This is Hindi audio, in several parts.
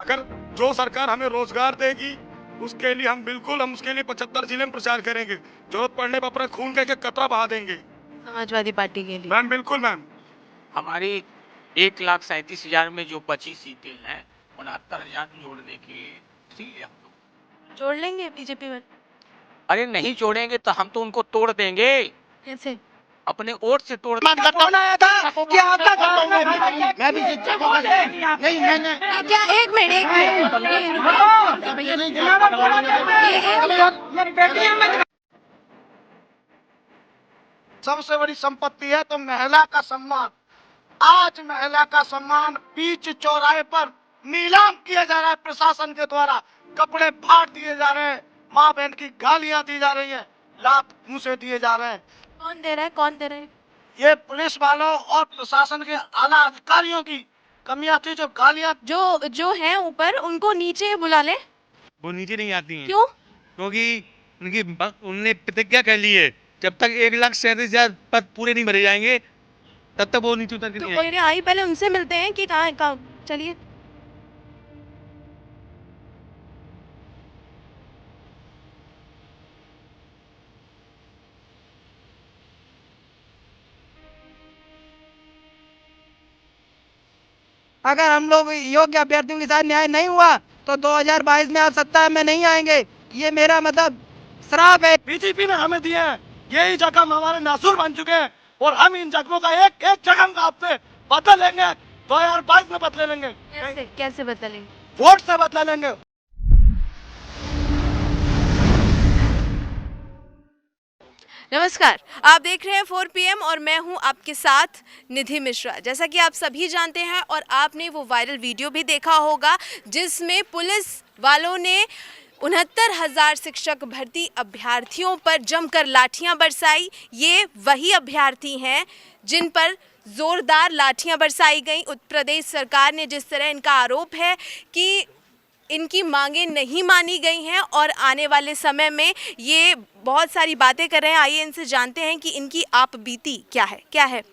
अगर जो सरकार हमें रोजगार देगी उसके लिए हम बिल्कुल उसके लिए 75 जिले में प्रचार करेंगे। जरूरत पड़ने पर अपना खून का एक कतरा बहा देंगे। समाजवादी पार्टी के लिए मैम बिल्कुल मैम। हमारी 1,37,000 में जो बची सीटें हैं 69,000 जोड़ने के लिए, इसीलिए हम लोग जोड़ लेंगे बीजेपी वाले। अरे नहीं जोड़ेंगे तो हम तो उनको तोड़ देंगे, कैसे? अपने वोट से तोड़ कौन आया था कि आपका मैं भी नहीं मैंने क्या एक मिनट सबसे बड़ी संपत्ति है तो महिला का सम्मान। आज महिला का सम्मान बीच चौराहे पर नीलाम किया जा रहा है प्रशासन के द्वारा। कपड़े फाड़ दिए जा रहे हैं, माँ बहन की गालियां दी जा रही है, लात मुंह से दिए जा रहे हैं। कौन दे रहा है? कौन दे रहा है? ये पुलिस वालों और प्रशासन के आला अधिकारियों की कमियां थी जो गालियां जो है ऊपर उनको नीचे बुला ले। वो नीचे नहीं आती हैं क्यों? क्योंकि उनने प्रतिज्ञा कर ली है जब तक 1,37,000 पद पूरे नहीं भरे जाएंगे तब तक वो नीचे उतर के तो नहीं कोई नहीं आई, पहले उनसे मिलते हैं कि कहाँ चलिए। अगर हम लोग योग्य अभ्यर्थियों के साथ न्याय नहीं हुआ तो 2022 में आप सत्ता में नहीं आएंगे। ये मेरा मतलब श्राप है। बीजेपी ने हमें दिए हैं, यही जख्म हमारे नासूर बन चुके हैं और हम इन जख्मों का एक एक जख्म का आपसे बदला लेंगे। 2022 में बदले लेंगे। कैसे बदलेंगे? वोट से बदला लेंगे। नमस्कार, आप देख रहे हैं 4 PM और मैं हूं आपके साथ निधि मिश्रा। जैसा कि आप सभी जानते हैं और आपने वो वायरल वीडियो भी देखा होगा जिसमें पुलिस वालों ने 69,000 शिक्षक भर्ती अभ्यर्थियों पर जमकर लाठियां बरसाई। ये वही अभ्यर्थी हैं जिन पर जोरदार लाठियां बरसाई गई। उत्तर प्रदेश सरकार ने जिस तरह इनका आरोप है कि इनकी मांगें नहीं मानी गई हैं और आने वाले समय में ये बहुत सारी बातें कर रहे हैं। आइए इनसे जानते हैं कि इनकी आप बीती क्या है।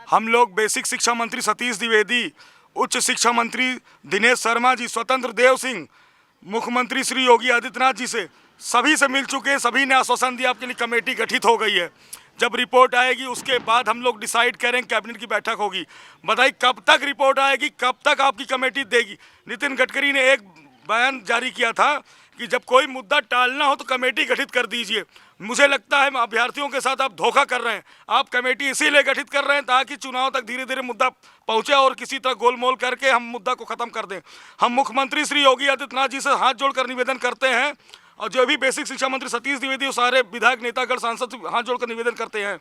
हम लोग बेसिक शिक्षा मंत्री सतीश द्विवेदी, उच्च शिक्षा मंत्री दिनेश शर्मा जी, स्वतंत्र देव सिंह, मुख्यमंत्री श्री योगी आदित्यनाथ जी सभी से मिल चुके हैं। सभी ने आश्वासन दिया आपके लिए कमेटी गठित हो गई है। जब रिपोर्ट आएगी उसके बाद हम लोग डिसाइड करेंगे, कैबिनेट की बैठक होगी। बताइए कब तक रिपोर्ट आएगी, कब तक आपकी कमेटी देगी। नितिन गडकरी ने एक बयान जारी किया था कि जब कोई मुद्दा टालना हो तो कमेटी गठित कर दीजिए। मुझे लगता है अभ्यर्थियों के साथ आप धोखा कर रहे हैं। आप कमेटी इसीलिए गठित कर रहे हैं ताकि चुनाव तक धीरे धीरे मुद्दा पहुंचे और किसी तरह गोलमोल करके हम मुद्दा को ख़त्म कर दें। हम मुख्यमंत्री श्री योगी आदित्यनाथ जी से हाथ जोड़कर निवेदन करते हैं और जो भी बेसिक शिक्षा मंत्री सतीश द्विवेदी और सारे विधायक नेतागण सांसद हाथ जोड़कर निवेदन करते हैं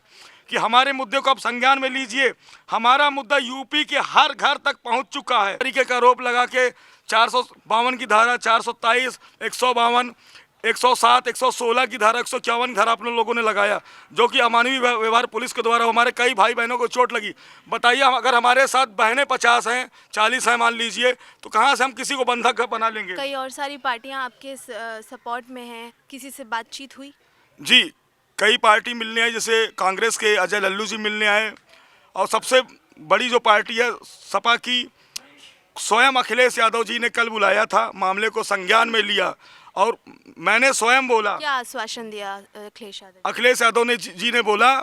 कि हमारे मुद्दे को आप संज्ञान में लीजिए। हमारा मुद्दा यूपी के हर घर तक पहुंच चुका है। तरीके का आरोप लगा के 452 की धारा, 427, 152, 107, 116 की धारा, 151 धारा आप लोगों ने लगाया, जो कि अमानवीय व्यवहार पुलिस के द्वारा हमारे कई भाई बहनों को चोट लगी। बताइए अगर हमारे साथ बहनें 50 हैं, 40 हैं मान लीजिए, तो कहाँ से हम किसी को बंधक बना लेंगे। कई और सारी पार्टियां आपके सपोर्ट में हैं, किसी से बातचीत हुई? जी, कई पार्टी मिलने आई, जैसे कांग्रेस के अजय लल्लू जी मिलने आए और सबसे बड़ी जो पार्टी है सपा की, स्वयं अखिलेश यादव जी ने कल बुलाया था, मामले को संज्ञान में लिया और मैंने स्वयं बोला। क्या आश्वासन दिया अखिलेश यादव ने जी ने बोला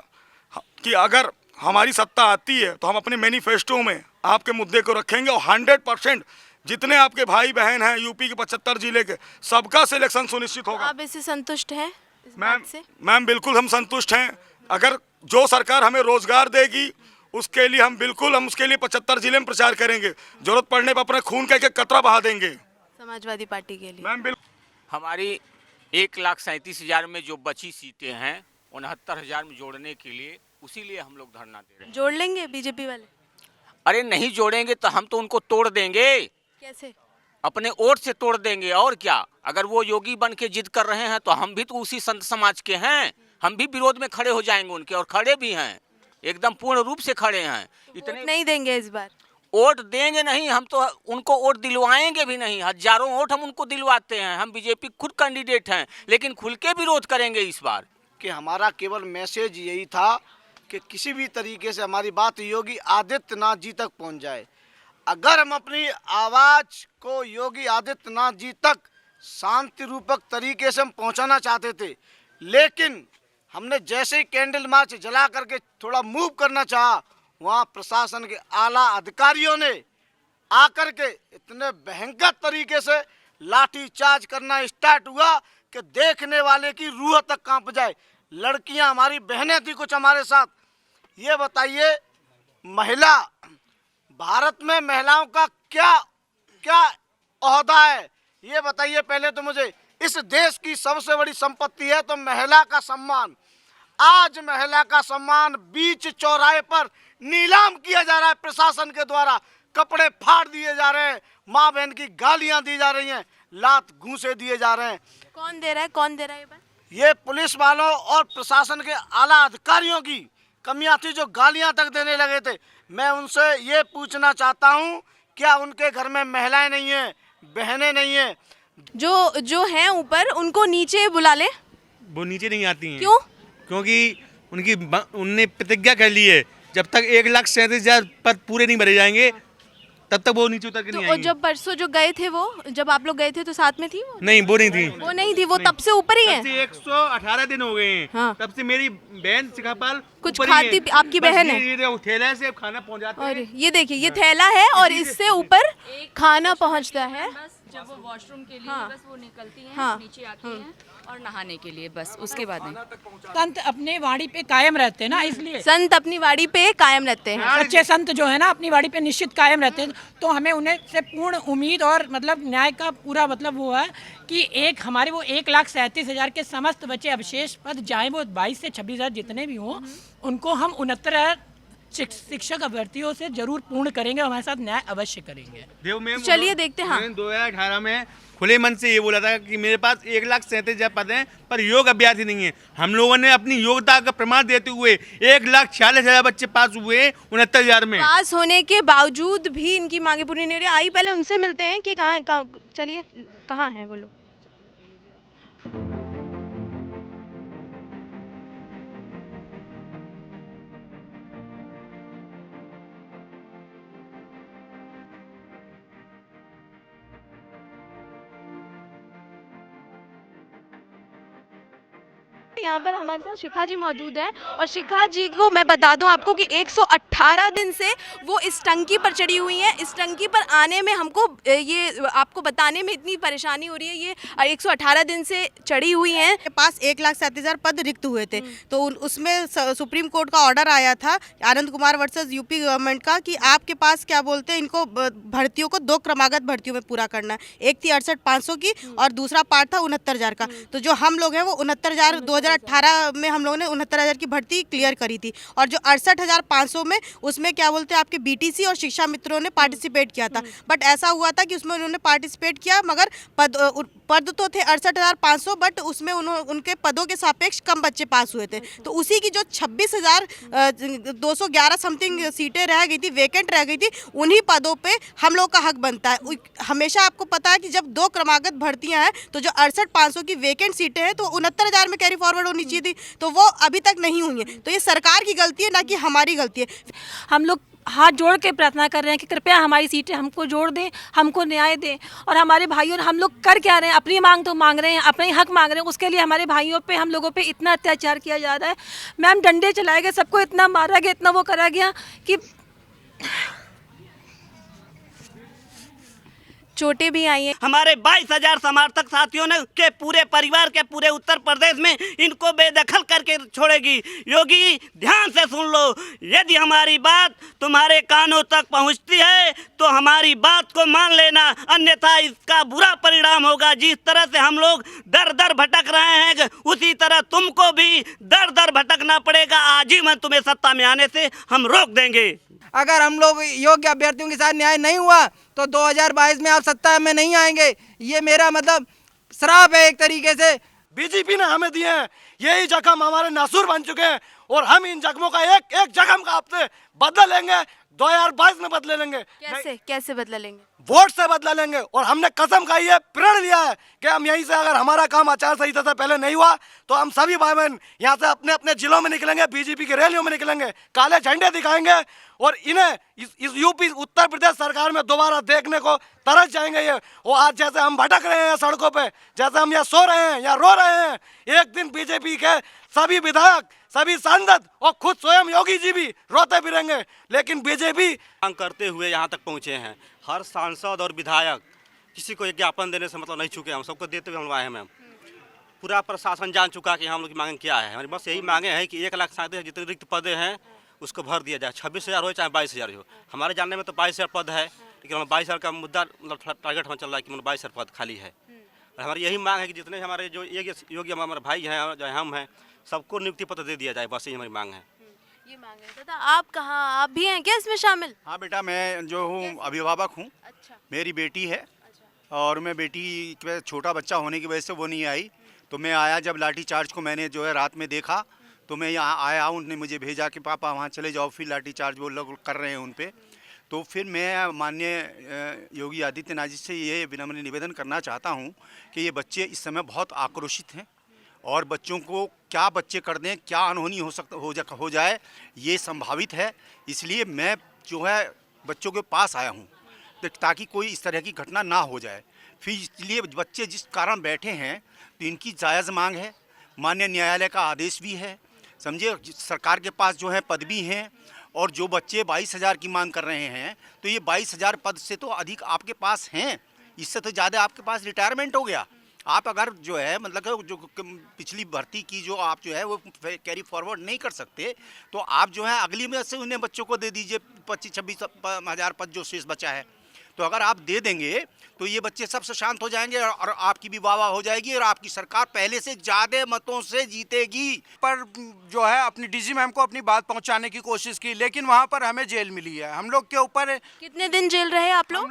कि अगर हमारी सत्ता आती है तो हम अपने मैनिफेस्टो में आपके मुद्दे को रखेंगे और 100% जितने आपके भाई बहन हैं यूपी के 75 जिले के सबका सिलेक्शन सुनिश्चित होगा। आप इससे संतुष्ट हैं? मैम बिल्कुल हम संतुष्ट हैं। अगर जो सरकार हमें रोजगार देगी उसके लिए हम बिल्कुल उसके लिए 75 जिले में प्रचार करेंगे। जरूरत पड़ने पर अपने खून का एक कतरा बहा देंगे। समाजवादी पार्टी के लिए मैम बिल्कुल। हमारी 1,37,000 में जो बची सीटें हैं 69,000 में जोड़ने के लिए, उसीलिए हम लोग धरना दे रहे हैं। जोड़ लेंगे बीजेपी वाले? अरे नहीं जोड़ेंगे तो हम तो उनको तोड़ देंगे। कैसे? अपने वोट से तोड़ देंगे और क्या। अगर वो योगी बन के जिद कर रहे हैं तो हम भी तो उसी संत समाज के हैं, हम भी विरोध में खड़े हो जाएंगे उनके, और खड़े भी हैं, एकदम पूर्ण रूप से खड़े हैं। इतने नहीं देंगे इस बार? वोट देंगे नहीं, हम तो उनको वोट दिलवाएंगे भी नहीं। हजारों वोट हम उनको दिलवाते हैं, हम बीजेपी खुद कैंडिडेट हैं, लेकिन खुल के विरोध करेंगे इस बार। कि हमारा केवल मैसेज यही था कि किसी भी तरीके से हमारी बात योगी आदित्यनाथ जी तक पहुंच जाए। अगर हम अपनी आवाज को योगी आदित्यनाथ जी तक शांति रूपक तरीके से हम पहुंचाना चाहते थे, लेकिन हमने जैसे ही कैंडल मार्च जला करके थोड़ा मूव करना चाहा, वहां प्रशासन के आला अधिकारियों ने आकर के इतने भयंकर तरीके से लाठी चार्ज करना स्टार्ट हुआ कि देखने वाले की रूह तक कांप जाए। लड़कियां हमारी बहनें थी कुछ हमारे साथ। ये बताइए, महिला भारत में महिलाओं का क्या क्या ओहदा है, ये बताइए पहले तो मुझे। इस देश की सबसे बड़ी संपत्ति है तो महिला का सम्मान। आज महिला का सम्मान बीच चौराहे पर नीलाम किया जा रहा है प्रशासन के द्वारा। कपड़े फाड़ दिए जा रहे हैं, माँ बहन की गालियां दी जा रही हैं, लात घूंसे दिए जा रहे हैं। कौन दे रहा है, कौन दे रहा है ये बात? ये पुलिस वालों और प्रशासन के आला अधिकारियों की कमियां थी जो गालियां तक देने लगे थे। मैं उनसे ये पूछना चाहता हूं, क्या उनके घर में महिलाएं नहीं हैं, बहनें नहीं हैं? जो हैं ऊपर उनको नीचे बुला ले। वो नीचे नहीं आती हैं। क्यों? क्योंकि उनने प्रतिज्ञा कर ली है, जब तक 1,37,000 पद पूरे नहीं भरे जाएंगे तब तक वो नीचे उतर के नहीं तो आएंगे। जब परसों जो गए थे, वो जब आप लोग गए थे तो साथ में थी वो? नहीं, वो नहीं थी। वो नहीं थी, वो तब से ऊपर ही है। तब से 118 दिन हो गए हैं। हाँ। तब से मेरी बहन शिखापाल कुछ ऊपर ही खाती है। आपकी बस बहन है? ये ठेला से खाना पहुंचाते और हैं। ये देखिए, ये थैला है और इससे ऊपर खाना पहुंचता है। बस जब वो वॉशरूम के लिए हाँ। बस वो निकलती हैं, हाँ। नीचे आती हैं और नहाने के लिए, बस उसके बाद नहीं। संत अपने वाणी पे कायम रहते हैं ना, इसलिए संत अपनी वाड़ी पे कायम रहते हैं। सच्चे संत जो है ना अपनी वाणी पे निश्चित कायम रहते हैं। तो हमें उन्हें से पूर्ण उम्मीद और मतलब न्याय का पूरा मतलब वो है कि एक हमारे वो 1,37,000 के समस्त बचे अवशेष पद, चाहे वो 22 से 26,000 जितने भी हों, उनको हम 69 शिक्षक अभ्यर्थियों से जरूर पूर्ण करेंगे, हमारे साथ न्याय अवश्य करेंगे। देव मैम, चलिए देखते हैं। हाँ। मैंने 2018 में खुले मन से ये बोला था कि मेरे पास 1,37,000 पद हैं पर योग अभ्यर्थी नहीं है। हम लोगों ने अपनी योग्यता का प्रमाण देते हुए 1,46,000 बच्चे पास हुए 69,000 में। पास होने के बावजूद भी इनकी मांगे पूरी नहीं हो रही। आई पहले उनसे मिलते हैं कि कहाँ, चलिए कहाँ है वो लोग। यहाँ पर हमारे साथ शिखा जी मौजूद है और शिखा जी को मैं बता दूं आपको कि 118 दिन से वो इस टंकी पर चढ़ी हुई हैं। इस टंकी पर आने में हमको ये आपको बताने में इतनी परेशानी हो रही है। ये 118 दिन से चढ़ी हुई हैं। के पास 1,37,000 पद रिक्त हुए थे, तो उसमें सुप्रीम कोर्ट का ऑर्डर आया था Anand Kumar versus UP government का कि आपके पास क्या बोलते हैं, इनको भर्तियों को 2 क्रमागत भर्तियों में पूरा करना है। एक थी 68,500 की और दूसरा पार्ट था 69,000 का। तो जो हम लोग हैं वो 69,000 2018 में हम लोगों ने 69,000 की भर्ती क्लियर करी थी और जो 68,500 में उसमें क्या बोलते हैं आपके बीटीसी और शिक्षा मित्रों ने पार्टिसिपेट किया था। बट ऐसा हुआ था कि उसमें उन्होंने पार्टिसिपेट किया मगर पद तो थे 68,500 बट उसमें उनके पदों के सापेक्ष कम बच्चे पास हुए थे। तो उसी की जो 26,211 समथिंग सीटें रह गई थी, वेकेंट रह गई थी, उन्हीं पदों पे हम लोग का हक बनता है। हमेशा आपको पता है कि जब 2 क्रमागत भर्तियां हैं तो जो 68,500 की वेकेंट सीटें हैं तो 69,000 में कैरी फॉरवर्ड होनी चाहिए थी, तो वो अभी तक नहीं हुई है। तो ये सरकार की गलती है, ना कि हमारी गलती है। हम लोग हाथ जोड़ के प्रार्थना कर रहे हैं कि कृपया हमारी सीटें हमको जोड़ दें, हमको न्याय दें। और हमारे भाइयों, हम लोग कर क्या रहे हैं, अपनी मांग तो मांग रहे हैं, अपने हक मांग रहे हैं, उसके लिए हमारे भाइयों पे, हम लोगों पे इतना अत्याचार किया जा रहा है। मैम, डंडे चलाए गए, सबको इतना मारा गया, इतना वो करा गया कि चोटें भी आई हैं। हमारे 22,000 समर्थक साथियों ने के पूरे परिवार के पूरे उत्तर प्रदेश में इनको बेदखल करके छोड़ेगी। योगी, ध्यान से सुन लो, यदि हमारी बात तुम्हारे कानों तक पहुंचती है तो हमारी बात को मान लेना, अन्यथा इसका बुरा परिणाम होगा। जिस तरह से हम लोग दर दर भटक रहे हैं उसी तरह तुमको भी दर दर भटकना पड़ेगा। आज ही मैं तुम्हें सत्ता में आने से हम रोक देंगे। अगर हम लोग योग्य अभ्यर्थियों के साथ न्याय नहीं हुआ तो 2022 में आप सत्ता में नहीं आएंगे। ये मेरा मतलब श्राप है एक तरीके से। बीजेपी ने हमें दिए हैं, यही जख्म हमारे नासूर बन चुके हैं और हम इन जख्मों का एक एक जख्म का आपसे बदला लेंगे। 2022 में बदले लेंगे। कैसे बदला लेंगे? वोट से बदला लेंगे। और हमने कसम खाई है, प्रण लिया है कि हम यहीं से, अगर हमारा काम आचार संहिता से पहले नहीं हुआ तो हम सभी भाई बहन यहाँ से अपने अपने जिलों में निकलेंगे, बीजेपी की रैलियों में निकलेंगे, काले झंडे दिखाएंगे और इन्हें इस यूपी उत्तर प्रदेश सरकार में दोबारा देखने को तरस जाएंगे ये। वो आज जैसे हम भटक रहे हैं सड़कों पे, जैसे हम यहाँ सो रहे हैं या रो रहे हैं, एक दिन बीजेपी के सभी विधायक, सभी सांसद और खुद स्वयं योगी जी भी रोते फिरेंगे। लेकिन बीजेपी मांग करते हुए यहाँ तक पहुँचे हैं। हर सांसद और विधायक किसी को एक ज्ञापन देने से मतलब नहीं चुके, हम सबको देते हुए हम आए हैं मैम। पूरा प्रशासन जान चुका कि हम लोग की मांग क्या है। हमारी बस यही मांगे हैं कि 1,37,000 जितने रिक्त पदे हैं उसको भर दिया जाए। 26,000 हो चाहे 22,000 हो। हमारे जानने में तो 22,000 पद है, लेकिन 22,000 का मुद्दा मतलब टारगेट हमें चल रहा है कि मतलब 22,000 पद खाली है। हमारी यही मांग है कि जितने हमारे जो योग्य हमारे भाई हैं, जो हम हैं, सबको नियुक्ति पत्र दे दिया जाए। बस यही हमारी मांग है। ये मांग है। दादा आप कहाँ, आप भी हैं क्या इसमें शामिल? हाँ बेटा, मैं जो हूँ अभिभावक हूँ। अच्छा। मेरी बेटी है और मैं बेटी के छोटा बच्चा होने की वजह से वो नहीं आई, तो मैं आया। जब लाठी चार्ज को मैंने जो है रात में देखा तो मैं यहाँ आया। उन्होंने मुझे भेजा कि पापा वहाँ चले जाओ, फिर लाठी चार्ज वो लोग कर रहे हैं उन पर। तो फिर मैं माननीय योगी आदित्यनाथ जी से ये विनम्र निवेदन करना चाहता हूँ कि ये बच्चे इस समय बहुत आक्रोशित हैं और बच्चों को क्या बच्चे कर दें, क्या अनहोनी हो जाए ये संभावित है। इसलिए मैं जो है बच्चों के पास आया हूँ ताकि कोई इस तरह की घटना ना हो जाए। फिर इसलिए बच्चे जिस कारण बैठे हैं तो इनकी जायज़ मांग है, माननीय न्यायालय का आदेश भी है, समझिए। सरकार के पास जो है पद भी हैं और जो बच्चे 22,000 की मांग कर रहे हैं तो ये 22,000 पद से तो अधिक आपके पास हैं, इससे तो ज़्यादा आपके पास रिटायरमेंट हो गया। आप अगर जो है मतलब जो पिछली भर्ती की जो आप जो है वो कैरी फॉरवर्ड नहीं कर सकते तो आप जो है अगली में से उन्हें बच्चों को दे दीजिए 25-26 पद जो शेष बचा है। तो अगर आप दे देंगे तो ये बच्चे सबसे शांत हो जाएंगे और आपकी भी वाह वाह हो जाएगी और आपकी सरकार पहले से ज़्यादा मतों से जीतेगी। पर जो है अपनी डीजी मैम को अपनी बात पहुंचाने की कोशिश की, लेकिन वहां पर हमें जेल मिली है। हम लोग के ऊपर कितने दिन जेल रहे आप लोग?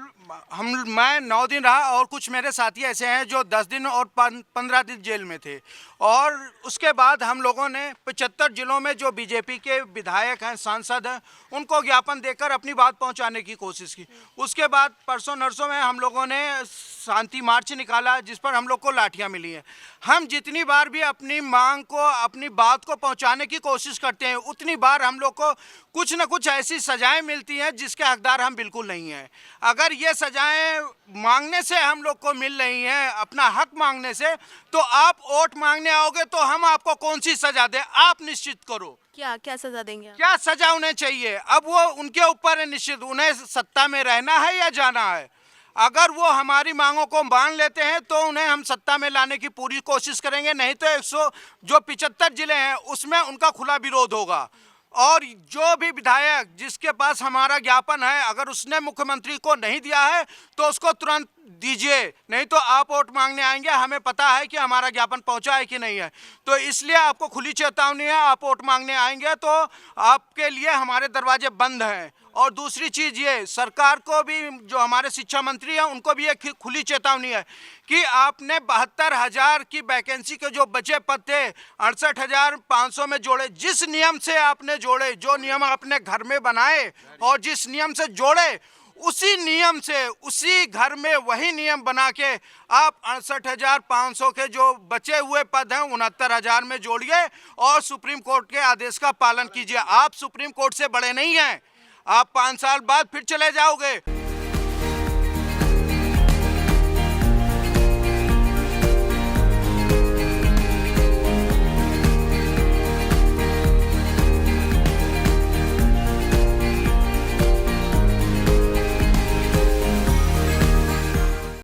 मैं 9 दिन रहा और कुछ मेरे साथी ऐसे हैं जो 10 दिन और 15 दिन जेल में थे। और उसके बाद हम लोगों ने 75 जिलों में जो बीजेपी के विधायक हैं, सांसद हैं, उनको ज्ञापन देकर अपनी बात पहुंचाने की कोशिश की। उसके बाद परसों नरसों में हम लोगों ने शांति मार्च निकाला जिस पर हम लोग को लाठियां मिली हैं। हम जितनी बार भी अपनी मांग को, अपनी बात को पहुंचाने की कोशिश करते हैं उतनी बार हम लोग को कुछ न कुछ ऐसी सजाएं मिलती हैं जिसके हकदार हम बिल्कुल नहीं हैं। अगर ये सजाएं मांगने से हम लोग को मिल रही हैं, अपना हक मांगने से, तो आप वोट मांगने आओगे तो हम आपको कौन सी सजा दें, आप निश्चित करो। क्या क्या सजा देंगे आप? क्या सजा उन्हें चाहिए अब वो उनके ऊपर है निश्चित। उन्हें सत्ता में रहना है या जाना है। अगर वो हमारी मांगों को मान लेते हैं तो उन्हें हम सत्ता में लाने की पूरी कोशिश करेंगे, नहीं तो 175 जिले हैं उसमें उनका खुला विरोध होगा। और जो भी विधायक जिसके पास हमारा ज्ञापन है अगर उसने मुख्यमंत्री को नहीं दिया है तो उसको तुरंत दीजिए, नहीं तो आप वोट मांगने आएंगे। हमें पता है कि हमारा ज्ञापन पहुंचा है कि नहीं है, तो इसलिए आपको खुली चेतावनी है। आप वोट मांगने आएंगे तो आपके लिए हमारे दरवाजे बंद हैं। और दूसरी चीज़ ये, सरकार को भी, जो हमारे शिक्षा मंत्री हैं उनको भी एक खुली चेतावनी है कि आपने 72,000 की वैकेंसी के जो बचे पद थे 68,500 में जोड़े। जिस नियम से आपने जोड़े, जो नियम आपने घर में बनाए और जिस नियम से जोड़े, उसी नियम से, उसी घर में वही नियम बना के आप 68,500 के जो बचे हुए पद हैं 69,000 में जोड़िए और सुप्रीम कोर्ट के आदेश का पालन कीजिए। आप सुप्रीम कोर्ट से बड़े नहीं हैं, आप 5 साल बाद फिर चले जाओगे।